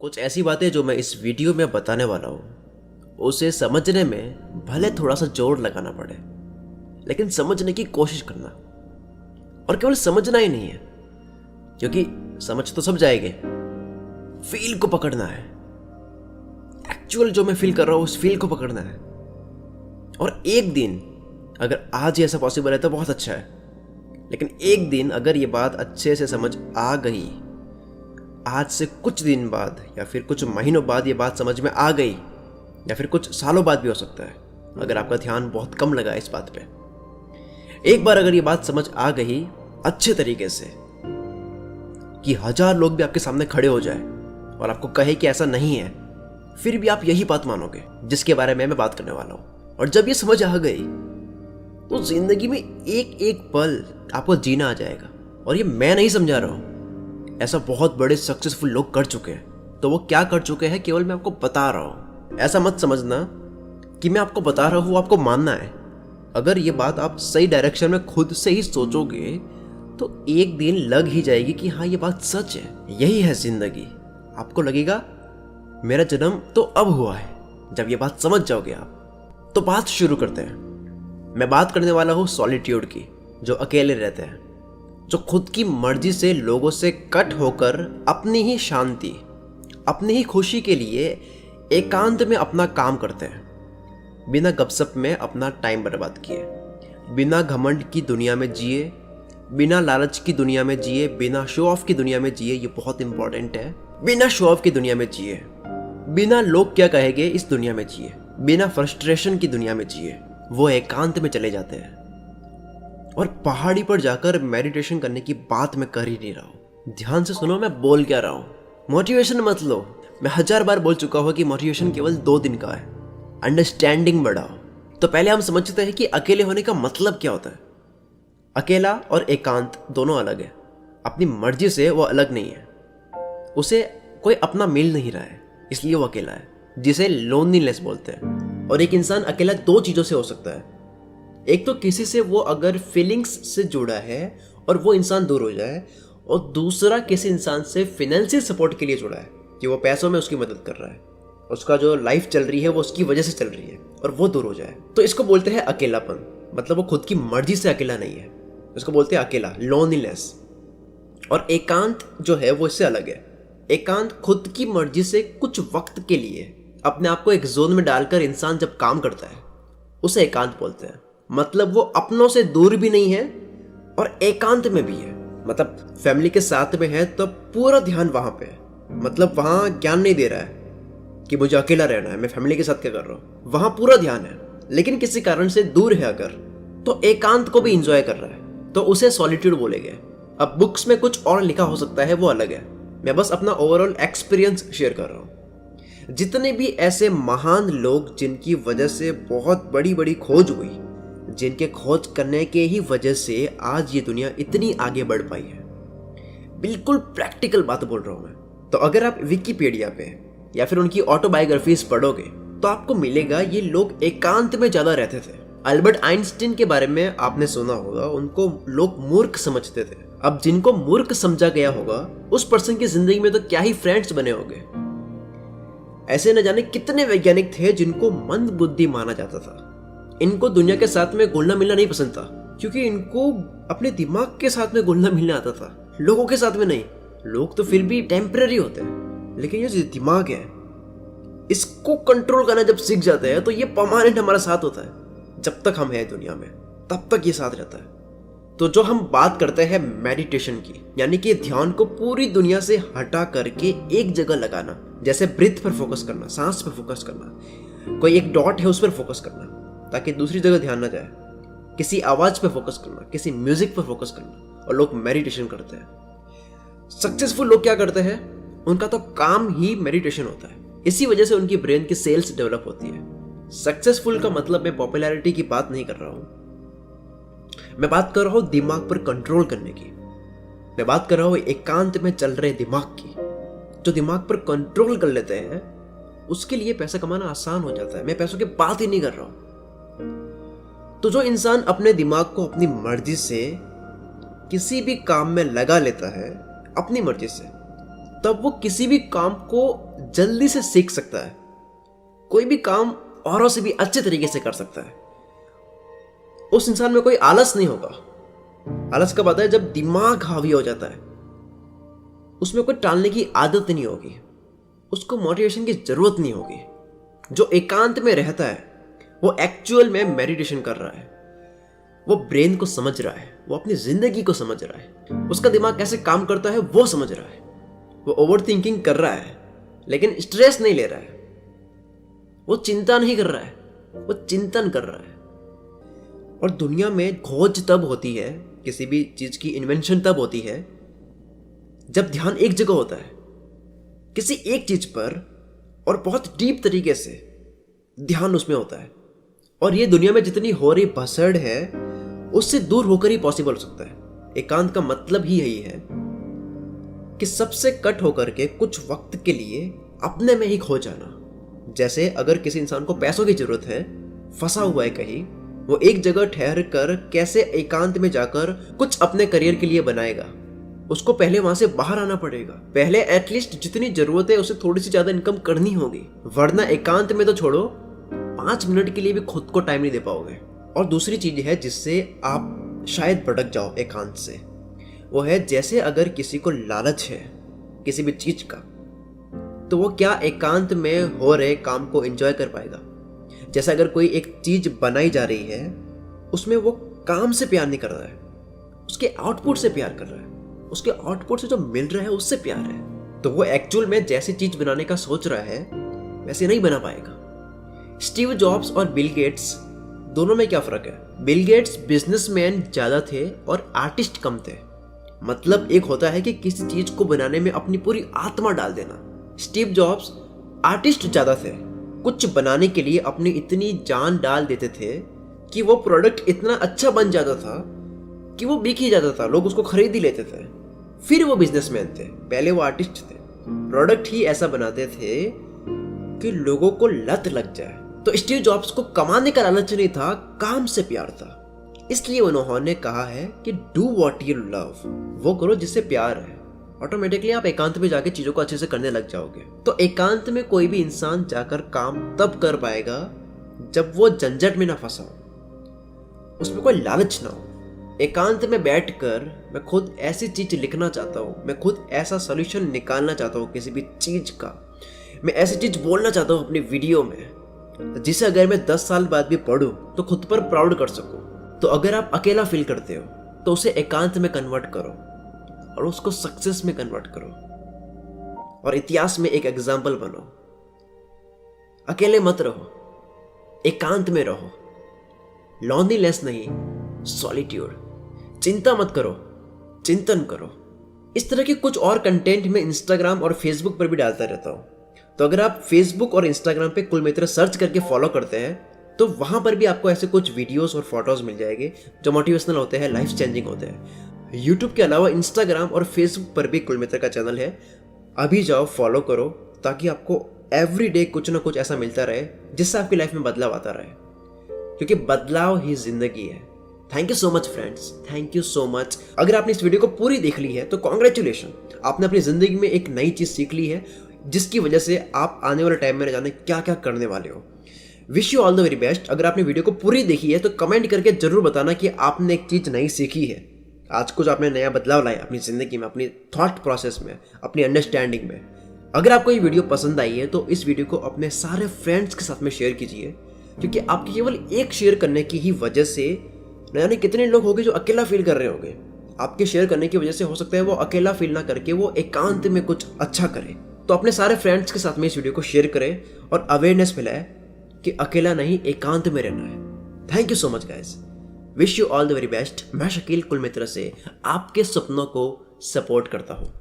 कुछ ऐसी बातें जो मैं इस वीडियो में बताने वाला हूँ उसे समझने में भले थोड़ा सा जोर लगाना पड़े, लेकिन समझने की कोशिश करना। और केवल समझना ही नहीं है, क्योंकि समझ तो सब जाएंगे, फील को पकड़ना है। एक्चुअल जो मैं फील कर रहा हूँ उस फील को पकड़ना है। और एक दिन अगर आज ही ऐसा पॉसिबल है तो बहुत अच्छा है, लेकिन एक दिन अगर ये बात अच्छे से समझ आ गई, आज से कुछ दिन बाद या फिर कुछ महीनों बाद ये बात समझ में आ गई, या फिर कुछ सालों बाद भी हो सकता है अगर आपका ध्यान बहुत कम लगा इस बात पे। एक बार अगर ये बात समझ आ गई अच्छे तरीके से कि 1000 लोग भी आपके सामने खड़े हो जाए और आपको कहे कि ऐसा नहीं है, फिर भी आप यही बात मानोगे जिसके बारे में मैं बात करने वाला हूं। और जब ये समझ आ गई तो जिंदगी में एक एक पल आपको जीना आ जाएगा। और ये मैं नहीं समझा रहा हूं, ऐसा बहुत बड़े सक्सेसफुल लोग कर चुके हैं। तो वो क्या कर चुके हैं केवल मैं आपको बता रहा हूं। ऐसा मत समझना कि मैं आपको बता रहा हूं आपको मानना है। अगर ये बात आप सही डायरेक्शन में खुद से ही सोचोगे तो एक दिन लग ही जाएगी कि हाँ ये बात सच है, यही है जिंदगी। आपको लगेगा मेरा जन्म तो अब हुआ है। जब ये बात समझ जाओगे आप तो बात शुरू करते हैं। मैं बात करने वाला हूँ सॉलिट्यूड की, जो अकेले रहते हैं, जो खुद की मर्जी से लोगों से कट होकर अपनी ही शांति, अपनी ही खुशी के लिए एकांत में अपना काम करते हैं, बिना गपशप में अपना टाइम बर्बाद किए, बिना घमंड की दुनिया में जिए, बिना लालच की दुनिया में जिए, बिना शो ऑफ की दुनिया में जिए। ये बहुत इंपॉर्टेंट है। बिना शो ऑफ की दुनिया में जिए, बिना लोग क्या कहेंगे इस दुनिया में जिए, बिना फ्रस्ट्रेशन की दुनिया में जिए। वो एकांत में चले जाते हैं। और पहाड़ी पर जाकर मेडिटेशन करने की बात मैं कर ही नहीं रहा हूँ। ध्यान से सुनो मैं बोल क्या रहा हूँ। मोटिवेशन मत लो। मैं 1000 बार बोल चुका हूँ कि मोटिवेशन केवल 2 दिन का है। अंडरस्टैंडिंग बढ़ाओ। तो पहले हम समझते हैं कि अकेले होने का मतलब क्या होता है। अकेला और एकांत दोनों अलग है। अपनी मर्जी से वो अलग नहीं है। उसे कोई अपना मिल नहीं रहा है, इसलिए वो अकेला है, जिसे लोनलीनेस बोलते हैं। और एक इंसान अकेला 2 चीज़ों से हो सकता है। एक तो किसी से वो अगर फीलिंग्स से जुड़ा है और वो इंसान दूर हो जाए, और दूसरा किसी इंसान से फाइनेंशियल सपोर्ट के लिए जुड़ा है कि वो पैसों में उसकी मदद कर रहा है, उसका जो लाइफ चल रही है वो उसकी वजह से चल रही है, और वो दूर हो जाए। तो इसको बोलते हैं अकेलापन। मतलब वो खुद की मर्जी से अकेला नहीं है, इसको बोलते हैं अकेला, लोनलीनेस। और एकांत जो है वो इससे अलग है। एकांत खुद की मर्जी से कुछ वक्त के लिए अपने आप को एक जोन में डालकर इंसान जब काम करता है, उसे एकांत बोलते हैं। मतलब वो अपनों से दूर भी नहीं है और एकांत में भी है। मतलब फैमिली के साथ में है तो पूरा ध्यान वहां पे है। मतलब वहां ज्ञान नहीं दे रहा है कि मुझे अकेला रहना है, मैं फैमिली के साथ क्या कर रहा हूं, वहां पूरा ध्यान है। लेकिन किसी कारण से दूर है अगर, तो एकांत को भी इंजॉय कर रहा है, तो उसे सॉलिट्यूड बोलेंगे। अब बुक्स में कुछ और लिखा हो सकता है, वो अलग है। मैं बस अपना ओवरऑल एक्सपीरियंस शेयर कर रहा हूं। जितने भी ऐसे महान लोग जिनकी वजह से बहुत बड़ी बड़ी खोज हुई, जिनके खोज करने के ही वजह से आज ये दुनिया इतनी आगे बढ़ पाई है, बिल्कुल प्रैक्टिकल बात बोल रहा हूं मैं। तो अगर आप विकिपीडिया पे या फिर उनकी ऑटोबायोग्राफीज पढ़ोगे तो आपको मिलेगा ये लोग एकांत में ज्यादा रहते थे। अल्बर्ट आइंस्टीन के बारे में आपने सुना होगा, उनको लोग मूर्ख समझते थे। अब जिनको मूर्ख समझा गया होगा उस पर्सन की जिंदगी में तो क्या ही फ्रेंड्स बने होंगे। ऐसे न जाने कितने वैज्ञानिक थे जिनको मंद बुद्धि माना जाता था। इनको दुनिया के साथ में घुलना मिलना नहीं पसंद था, क्योंकि इनको अपने दिमाग के साथ में घुलना मिलना आता था, लोगों के साथ में नहीं। लोग तो फिर भी टेम्पररी होते हैं, लेकिन ये जो दिमाग है इसको कंट्रोल करना जब सीख जाते हैं तो ये परमानेंट हमारा साथ होता है। जब तक हम हैं दुनिया में तब तक ये साथ रहता है। तो जो हम बात करते हैं मेडिटेशन की, यानी कि ध्यान को पूरी दुनिया से हटा करके एक जगह लगाना, जैसे ब्रीथ पर फोकस करना, सांस पर फोकस करना, कोई एक डॉट है उस पर फोकस करना ताकि दूसरी जगह ध्यान ना जाए, किसी आवाज पे फोकस करना, किसी म्यूजिक पे फोकस करना। और लोग मेडिटेशन करते हैं। सक्सेसफुल लोग क्या करते हैं, उनका तो काम ही मेडिटेशन होता है। इसी वजह से उनकी ब्रेन की सेल्स डेवलप होती है। सक्सेसफुल का मतलब मैं पॉपुलैरिटी की बात नहीं कर रहा हूं, मैं बात कर रहा हूं दिमाग पर कंट्रोल करने की। मैं बात कर रहा हूं एकांत में चल रहे दिमाग की। जो दिमाग पर कंट्रोल कर लेते हैं उसके लिए पैसा कमाना आसान हो जाता है। मैं पैसों की बात ही नहीं कर रहा हूं। तो जो इंसान अपने दिमाग को अपनी मर्जी से किसी भी काम में लगा लेता है, अपनी मर्जी से, तब वो किसी भी काम को जल्दी से सीख सकता है, कोई भी काम औरों से भी अच्छे तरीके से कर सकता है। उस इंसान में कोई आलस नहीं होगा। आलस कब आता है? जब दिमाग हावी हो जाता है। उसमें कोई टालने की आदत नहीं होगी, उसको मोटिवेशन की जरूरत नहीं होगी। जो एकांत में रहता है वो एक्चुअल में मेडिटेशन कर रहा है, वो ब्रेन को समझ रहा है, वो अपनी जिंदगी को समझ रहा है, उसका दिमाग कैसे काम करता है वो समझ रहा है। वो ओवर थिंकिंग कर रहा है लेकिन स्ट्रेस नहीं ले रहा है, वो चिंता नहीं कर रहा है, वो चिंतन कर रहा है। और दुनिया में खोज तब होती है, किसी भी चीज की इन्वेंशन तब होती है जब ध्यान एक जगह होता है, किसी एक चीज पर, और बहुत डीप तरीके से ध्यान उसमें होता है। और ये दुनिया में जितनी हो रही भसड़ है उससे दूर होकर ही पॉसिबल हो सकता है। एकांत का मतलब ही यही है कि सबसे कट होकर के कुछ वक्त के लिए अपने में ही खो जाना। जैसे अगर किसी इंसान को पैसों की जरूरत है, फंसा हुआ है कहीं, वो एक जगह ठहर कर कैसे एकांत में जाकर कुछ अपने करियर के लिए बनाएगा, उसको पहले वहां से बाहर आना पड़ेगा। पहले एटलीस्ट जितनी जरूरत है उससे थोड़ी सी ज्यादा इनकम करनी होगी, वरना एकांत में तो छोड़ो 5 मिनट के लिए भी खुद को टाइम नहीं दे पाओगे। और दूसरी चीज है जिससे आप शायद भटक जाओ एकांत से, वो है जैसे अगर किसी को लालच है किसी भी चीज का, तो वो क्या एकांत में हो रहे काम को एंजॉय कर पाएगा? जैसे अगर कोई एक चीज बनाई जा रही है, उसमें वो काम से प्यार नहीं कर रहा है, उसके आउटपुट से प्यार कर रहा है, उसके आउटपुट से जो मिल रहा है उससे प्यार है, तो वो एक्चुअल में जैसी चीज बनाने का सोच रहा है वैसे नहीं बना पाएगा। स्टीव जॉब्स और बिल गेट्स दोनों में क्या फर्क है? बिल गेट्स बिजनेसमैन ज्यादा थे और आर्टिस्ट कम थे। मतलब एक होता है कि किसी चीज को बनाने में अपनी पूरी आत्मा डाल देना। स्टीव जॉब्स आर्टिस्ट ज्यादा थे, कुछ बनाने के लिए अपनी इतनी जान डाल देते थे कि वो प्रोडक्ट इतना अच्छा बन जाता था कि वो बिक ही जाता था, लोग उसको खरीद ही लेते थे। फिर वो बिजनेसमैन थे, पहले वो आर्टिस्ट थे। प्रोडक्ट ही ऐसा बनाते थे कि लोगों को लत लग जाए। तो स्टीव जॉब्स को कमाने का लालच नहीं था, काम से प्यार था। इसलिए उन्होंने कहा है कि डू व्हाट यू लव, वो करो जिससे प्यार है। ऑटोमेटिकली आप एकांत में जाके चीजों को अच्छे से करने लग जाओगे। तो एकांत में कोई भी इंसान जाकर काम तब कर पाएगा जब वो झंझट में ना फंसा हो, उसमें कोई लालच ना हो। एकांत में बैठकर मैं खुद ऐसी चीज लिखना चाहता हूँ, मैं खुद ऐसा सोल्यूशन निकालना चाहता हूँ किसी भी चीज का, मैं ऐसी चीज बोलना चाहता हूँ अपनी वीडियो में जिसे अगर मैं 10 साल बाद भी पढ़ूं तो खुद पर प्राउड कर सकूं। तो अगर आप अकेला फील करते हो तो उसे एकांत में कन्वर्ट करो और उसको सक्सेस में कन्वर्ट करो और इतिहास में एक एग्जाम्पल बनो। अकेले मत रहो, एकांत में रहो। लॉन्लीनेस नहीं, सॉलिट्यूड। चिंता मत करो, चिंतन करो। इस तरह के कुछ और कंटेंट मैं इंस्टाग्राम और फेसबुक पर भी डालता रहता हूँ। तो अगर आप फेसबुक और इंस्टाग्राम पे कुलमित्र सर्च करके फॉलो करते हैं तो वहां पर भी आपको ऐसे कुछ वीडियोस और फोटोज मिल जाएंगे जो मोटिवेशनल होते हैं, लाइफ चेंजिंग होते हैं। यूट्यूब के अलावा इंस्टाग्राम और फेसबुक पर भी कुलमित्र का चैनल है, अभी जाओ फॉलो करो ताकि आपको एवरीडे कुछ ना कुछ ऐसा मिलता रहे जिससे आपकी लाइफ में बदलाव आता रहे, क्योंकि बदलाव ही जिंदगी है। Thank you so much friends, thank you so much. अगर आपने इस वीडियो को पूरी देख ली है तो कॉन्ग्रेचुलेशन, आपने अपनी जिंदगी में एक नई चीज सीख ली है जिसकी वजह से आप आने वाले टाइम में न जाने क्या क्या करने वाले हो। Wish you all the very best. अगर आपने वीडियो को पूरी देखी है तो कमेंट करके जरूर बताना कि आपने एक चीज नई सीखी है, आज कुछ आपने नया बदलाव लाया अपनी जिंदगी में, अपनी थॉट प्रोसेस में, अपनी अंडरस्टैंडिंग में। अगर आपको ये वीडियो पसंद आई है तो इस वीडियो को अपने सारे फ्रेंड्स के साथ में शेयर कीजिए, क्योंकि आपके केवल एक शेयर करने की ही वजह से न जाने कितने लोग होंगे जो अकेला फील कर रहे होंगे। आपके शेयर करने की वजह से हो सकता है वो अकेला फील ना करके वो एकांत में कुछ अच्छा करे। तो अपने सारे फ्रेंड्स के साथ में इस वीडियो को शेयर करें और अवेयरनेस फैलाएं कि अकेला नहीं, एकांत में रहना है। Thank you so much guys, wish you all the very best. मैं शकील कुलमित्र से आपके सपनों को सपोर्ट करता हूँ।